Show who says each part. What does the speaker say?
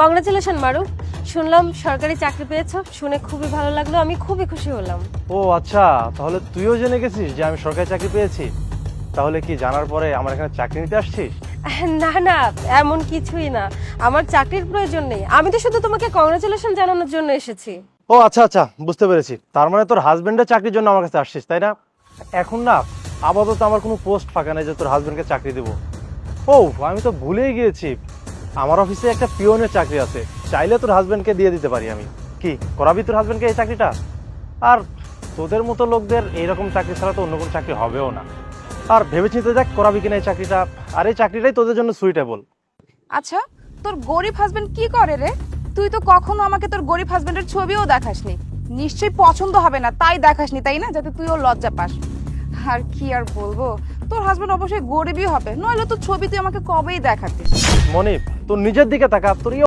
Speaker 1: Congratulation মারু, শুনলাম সরকারি চাকরি পেয়েছো, শুনে খুবই ভালো লাগলো, আমি খুবই খুশি হলাম।
Speaker 2: ও আচ্ছা, তাহলে তুইও জেনে গেছিস যে আমি সরকারি চাকরি পেয়েছি? তাহলে কি জানার পরে আমার এখানে চাকরি নিতে আসছিস?
Speaker 1: না না, এমন কিছুই না, আমার চাকরির প্রয়োজন নেই, আমি তো শুধু তোমাকে কংগ্রাচুলেশন জানানোর জন্য এসেছি।
Speaker 2: ও আচ্ছা আচ্ছা, বুঝতে পেরেছি। তার মানে তোর হাজবেন্ডের চাকরির জন্য আমার কাছে আসছিস, তাই না? এখন না, আপাতত আমার কোনো পোস্ট ফাঁকা নেই যে তোর হাজবেন্ডকে চাকরি দেবো। ও, আমি তো ভুলেই গিয়েছি, আমার অফিসে একটা পিওনের চাকরি আছে, চাইলে তোর হাজবেন্ডকে দিয়ে দিতে পারি আমি। কি করাবি তোর হাজবেন্ডকে এই চাকরিটা? আর তোদের মতো লোকদের এইরকম চাকরি ছাড়া তো অন্য কোনো চাকরি হবেও না। আর ভেবেচিন্তে দেখ করাবি কিনা এই চাকরিটা, আর এই চাকরিটাই তোদের জন্য সুইটেবল।
Speaker 3: আচ্ছা, তোর গরিব হাজবেন্ড কি করে রে? তুই তো কখনো আমাকে তোর গরিব হাজবেন্ডের ছবিও দেখাসনি। নিশ্চয়ই পছন্দ হবে না তাই দেখাসনি, তাই না? যাতে তুইও লজ্জা পাস। আর কি আর বলবো, তোর হাজবেন্ড অবশ্যই গরিবই হবে, নইলে তো ছবি তুই আমাকে কবেই দেখাতিস।
Speaker 2: মনিপ, তোর নিজের দিকে তাকা, তোর এই